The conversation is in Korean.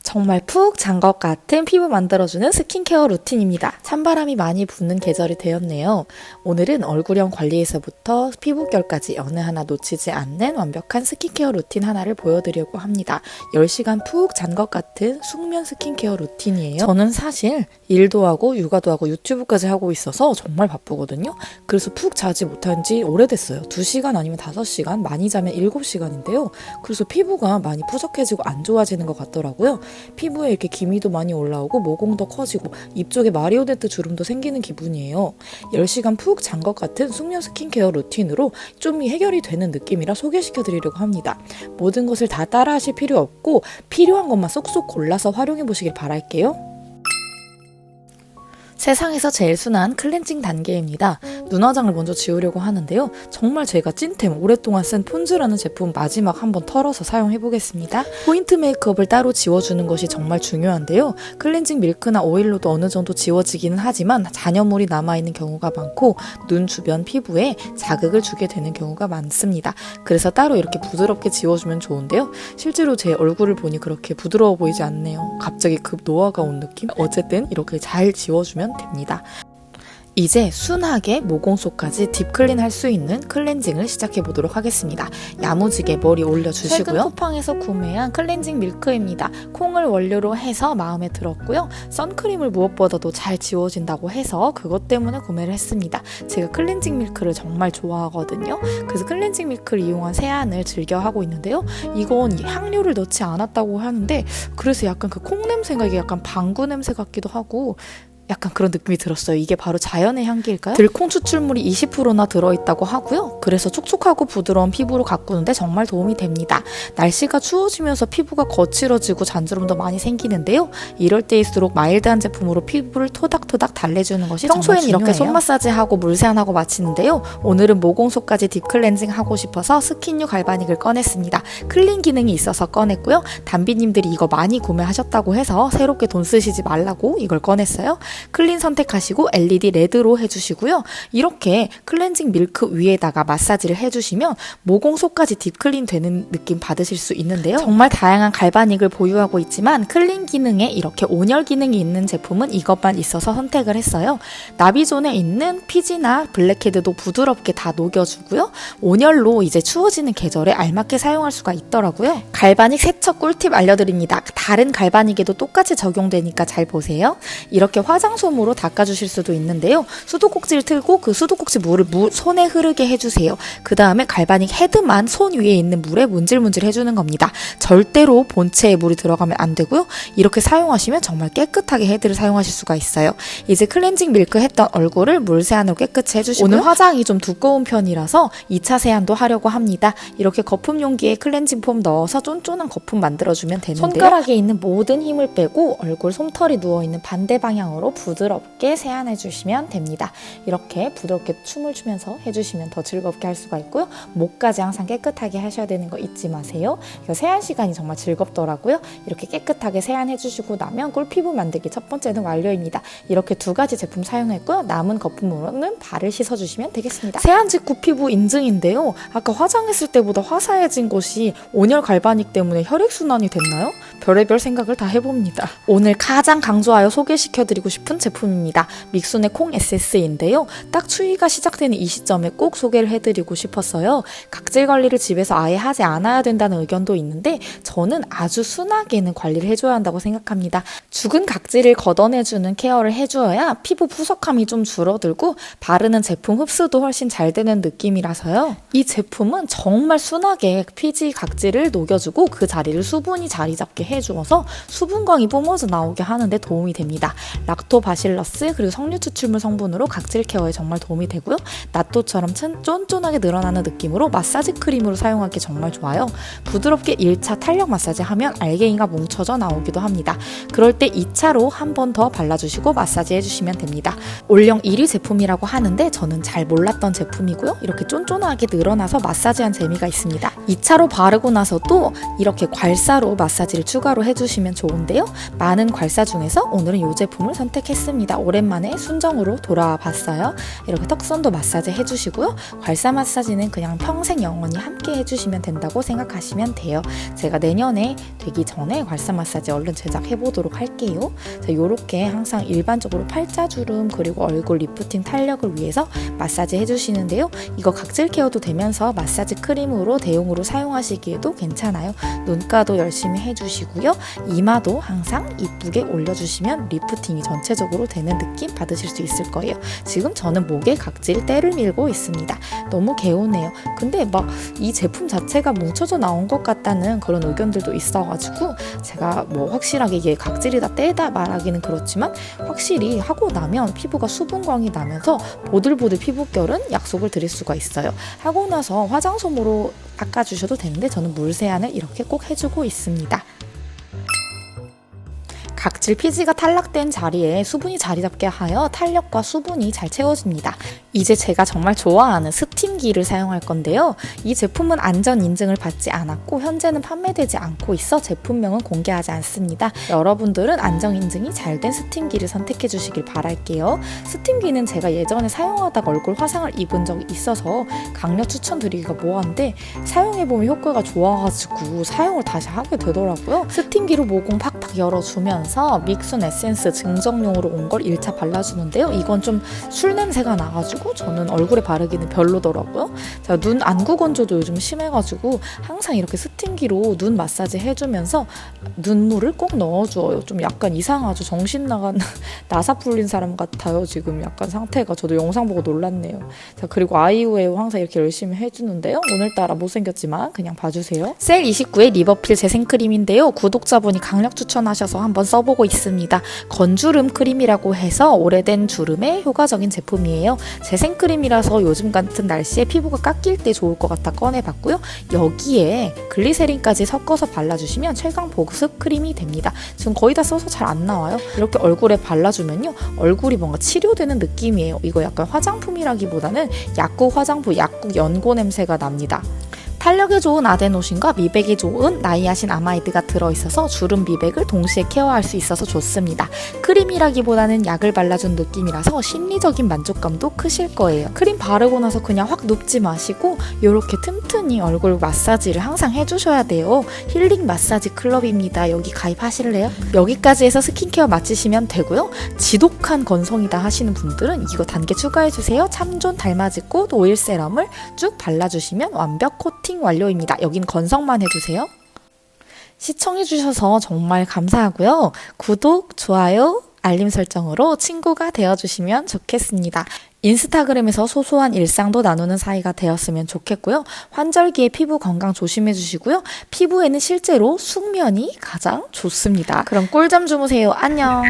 정말 푹 잔 것 같은 피부 만들어주는 스킨케어 루틴입니다. 찬바람이 많이 부는 계절이 되었네요. 오늘은 얼굴형 관리에서부터 피부결까지 어느 하나 놓치지 않는 완벽한 스킨케어 루틴 하나를 보여드리려고 합니다. 10시간 푹 잔 것 같은 숙면 스킨케어 루틴이에요. 저는 사실 일도 하고 육아도 하고 유튜브까지 하고 있어서 정말 바쁘거든요. 그래서 푹 자지 못한 지 오래됐어요. 2시간 아니면 5시간, 많이 자면 7시간인데요. 그래서 피부가 많이 푸석해지고 안 좋아지는 것 같더라고요. 피부에 이렇게 기미도 많이 올라오고 모공도 커지고 입 쪽에 마리오네트 주름도 생기는 기분이에요. 10시간 푹 잔 것 같은 숙면 스킨케어 루틴으로 좀 해결이 되는 느낌이라 소개시켜 드리려고 합니다. 모든 것을 다 따라 하실 필요 없고 필요한 것만 쏙쏙 골라서 활용해 보시길 바랄게요. 세상에서 제일 순한 클렌징 단계입니다. 눈화장을 먼저 지우려고 하는데요. 정말 제가 찐템 오랫동안 쓴 폰즈라는 제품 마지막 한번 털어서 사용해 보겠습니다. 포인트 메이크업을 따로 지워주는 것이 정말 중요한데요. 클렌징 밀크나 오일로도 어느 정도 지워지기는 하지만 잔여물이 남아있는 경우가 많고 눈 주변 피부에 자극을 주게 되는 경우가 많습니다. 그래서 따로 이렇게 부드럽게 지워주면 좋은데요. 실제로 제 얼굴을 보니 그렇게 부드러워 보이지 않네요. 갑자기 급 노화가 온 느낌? 어쨌든 이렇게 잘 지워주면 됩니다. 이제 순하게 모공 속까지 딥클린 할 수 있는 클렌징을 시작해 보도록 하겠습니다. 야무지게 머리 올려주시고요. 최근 쿠팡에서 구매한 클렌징 밀크입니다. 콩을 원료로 해서 마음에 들었고요. 선크림을 무엇보다도 잘 지워진다고 해서 그것 때문에 구매를 했습니다. 제가 클렌징 밀크를 정말 좋아하거든요. 그래서 클렌징 밀크를 이용한 세안을 즐겨 하고 있는데요. 이건 향료를 넣지 않았다고 하는데 그래서 약간 그 콩 냄새가 이게 약간 방구 냄새 같기도 하고 약간 그런 느낌이 들었어요. 이게 바로 자연의 향기일까요? 들콩 추출물이 20%나 들어있다고 하고요. 그래서 촉촉하고 부드러운 피부로 가꾸는데 정말 도움이 됩니다. 날씨가 추워지면서 피부가 거칠어지고 잔주름도 많이 생기는데요. 이럴 때일수록 마일드한 제품으로 피부를 토닥토닥 달래주는 것이 평소엔 이렇게 손 마사지하고 물세안하고 마치는데요. 오늘은 모공 속까지 딥클렌징 하고 싶어서 스킨유 갈바닉을 꺼냈습니다. 클린 기능이 있어서 꺼냈고요. 담비님들이 이거 많이 구매하셨다고 해서 새롭게 돈 쓰시지 말라고 이걸 꺼냈어요. 클린 선택하시고 LED 레드로 해주시고요. 이렇게 클렌징 밀크 위에다가 마사지를 해주시면 모공 속까지 딥클린 되는 느낌 받으실 수 있는데요. 정말 다양한 갈바닉을 보유하고 있지만 클린 기능에 이렇게 온열 기능이 있는 제품은 이것만 있어서 선택을 했어요. 나비존에 있는 피지나 블랙헤드도 부드럽게 다 녹여주고요. 온열로 이제 추워지는 계절에 알맞게 사용할 수가 있더라고요. 갈바닉 세척 꿀팁 알려드립니다. 다른 갈바닉에도 똑같이 적용되니까 잘 보세요. 이렇게 화장솜으로 닦아주실 수도 있는데요. 수도꼭지를 틀고 그 수도꼭지 물을 손에 흐르게 해주세요. 그 다음에 갈바닉 헤드만 손 위에 있는 물에 문질문질 해주는 겁니다. 절대로 본체에 물이 들어가면 안 되고요. 이렇게 사용하시면 정말 깨끗하게 헤드를 사용하실 수가 있어요. 이제 클렌징 밀크 했던 얼굴을 물세안으로 깨끗이 해주시고요. 오늘 화장이 좀 두꺼운 편이라서 2차 세안도 하려고 합니다. 이렇게 거품 용기에 클렌징 폼 넣어서 쫀쫀한 거품 만들어주면 되는데요. 손가락에 있는 모든 힘을 빼고 얼굴 솜털이 누워있는 반대 방향으로 부드럽게 세안해주시면 됩니다. 이렇게 부드럽게 춤을 추면서 해주시면 더 즐겁게 할 수가 있고요. 목까지 항상 깨끗하게 하셔야 되는 거 잊지 마세요. 세안 시간이 정말 즐겁더라고요. 이렇게 깨끗하게 세안해주시고 나면 꿀피부 만들기 첫 번째는 완료입니다. 이렇게 두 가지 제품 사용했고요. 남은 거품으로는 발을 씻어주시면 되겠습니다. 세안 직후 피부 인증인데요. 아까 화장했을 때보다 화사해진 것이 온열 갈바닉 때문에 혈액순환이 됐나요? 별의별 생각을 다 해봅니다. 오늘 가장 강조하여 소개시켜드리고 싶은 제품입니다. 믹순의 콩 SS인데요. 딱 추위가 시작되는 이 시점에 꼭 소개를 해드리고 싶었어요. 각질 관리를 집에서 아예 하지 않아야 된다는 의견도 있는데 저는 아주 순하게는 관리를 해줘야 한다고 생각합니다. 죽은 각질을 걷어내주는 케어를 해줘야 피부 푸석함이 좀 줄어들고 바르는 제품 흡수도 훨씬 잘 되는 느낌이라서요. 이 제품은 정말 순하게 피지 각질을 녹여주고 그 자리를 수분이 자리 잡게 해주어서 수분광이 뿜어져 나오게 하는데 도움이 됩니다. 락토바실러스 그리고 석류 추출물 성분으로 각질 케어에 정말 도움이 되고요. 나토처럼 쫀쫀하게 늘어나는 느낌으로 마사지 크림으로 사용하기 정말 좋아요. 부드럽게 1차 탄력 마사지 하면 알갱이가 뭉쳐져 나오기도 합니다. 그럴 때 2차로 한 번 더 발라주시고 마사지 해주시면 됩니다. 올영 1위 제품이라고 하는데 저는 잘 몰랐던 제품이고요. 이렇게 쫀쫀하게 늘어나서 마사지한 재미가 있습니다. 2차로 바르고 나서도 이렇게 괄사로 마사지를 추가로 해주시면 좋은데요. 많은 괄사 중에서 오늘은 이 제품을 선택했습니다. 오랜만에 순정으로 돌아와 봤어요. 이렇게 턱선도 마사지 해주시고요. 괄사 마사지는 그냥 평생 영원히 함께 해주시면 된다고 생각하시면 돼요. 제가 내년에 되기 전에 괄사 마사지 얼른 제작해보도록 할게요. 자, 요렇게 항상 일반적으로 팔자주름 그리고 얼굴 리프팅 탄력을 위해서 마사지 해주시는데요. 이거 각질 케어도 되면서 마사지 크림으로 대용으로 사용하시기에도 괜찮아요. 눈가도 열심히 해주시고요. 이마도 항상 이쁘게 올려주시면 리프팅이 전체적으로 되는 느낌 받으실 수 있을 거예요. 지금 저는 목에 각질 때를 밀고 있습니다. 너무 개운해요. 근데 막 이 제품 자체가 뭉쳐져 나온 것 같다는 그런 의견들도 있어가지고 제가 뭐 확실하게 이게 각질이다 떼다 말하기는 그렇지만 확실히 하고 나면 피부가 수분광이 나면서 보들보들 피부결은 약속을 드릴 수가 있어요. 하고 나서 화장솜으로 닦아주셔도 되는데 저는 물 세안을 이렇게 꼭 해주고 있습니다. 각질 피지가 탈락된 자리에 수분이 자리 잡게 하여 탄력과 수분이 잘 채워집니다. 이제 제가 정말 좋아하는 스팀기를 사용할 건데요. 이 제품은 안전 인증을 받지 않았고 현재는 판매되지 않고 있어 제품명은 공개하지 않습니다. 여러분들은 안전 인증이 잘 된 스팀기를 선택해 주시길 바랄게요. 스팀기는 제가 예전에 사용하다가 얼굴 화상을 입은 적이 있어서 강력 추천드리기가 뭐한데 사용해보면 효과가 좋아가지고 사용을 다시 하게 되더라고요. 스팀기로 모공 팍팍 열어주면서 믹순 에센스 증정용으로 온 걸 1차 발라주는데요. 이건 좀 술 냄새가 나가지고 저는 얼굴에 바르기는 별로더라고요. 제가 눈 안구 건조도 요즘 심해가지고 항상 이렇게 스팀기로 눈 마사지 해주면서 눈물을 꼭 넣어줘요. 좀 약간 이상하죠. 정신 나간 나사 풀린 사람 같아요. 지금 약간 상태가. 저도 영상 보고 놀랐네요. 자, 그리고 아이유에 항상 이렇게 열심히 해주는데요. 오늘따라 못생겼지만 그냥 봐주세요. 셀 29의 리버필 재생크림인데요. 구독자분이 강력 추천하셔서 한번 써보고 있습니다. 건주름 크림이라고 해서 오래된 주름에 효과적인 제품이에요. 재생크림이라서 요즘 같은 날씨에 피부가 깎일 때 좋을 것 같아 꺼내봤고요. 여기에 글리세린까지 섞어서 발라주시면 최강 보습 크림이 됩니다. 지금 거의 다 써서 잘 안 나와요. 이렇게 얼굴에 발라주면요. 얼굴이 뭔가 치료되는 느낌이에요. 이거 약간 화장품이라기보다는 약국 화장품, 약국 연고 냄새가 납니다. 탄력에 좋은 아데노신과 미백에 좋은 나이아신 아마이드가 들어있어서 주름 미백을 동시에 케어할 수 있어서 좋습니다. 크림이라기보다는 약을 발라준 느낌이라서 심리적인 만족감도 크실 거예요. 크림 바르고 나서 그냥 확 눕지 마시고 이렇게 틈틈이 얼굴 마사지를 항상 해주셔야 돼요. 힐링 마사지 클럽입니다. 여기 가입하실래요? 여기까지 해서 스킨케어 마치시면 되고요. 지독한 건성이다 하시는 분들은 이거 단계 추가해주세요. 참존 달맞이꽃 오일 세럼을 쭉 발라주시면 완벽 코팅 완료입니다. 여긴 건성만 해주세요. 시청해주셔서 정말 감사하고요. 구독, 좋아요, 알림 설정으로 친구가 되어주시면 좋겠습니다. 인스타그램에서 소소한 일상도 나누는 사이가 되었으면 좋겠고요. 환절기에 피부 건강 조심해주시고요. 피부에는 실제로 숙면이 가장 좋습니다. 그럼 꿀잠 주무세요. 안녕.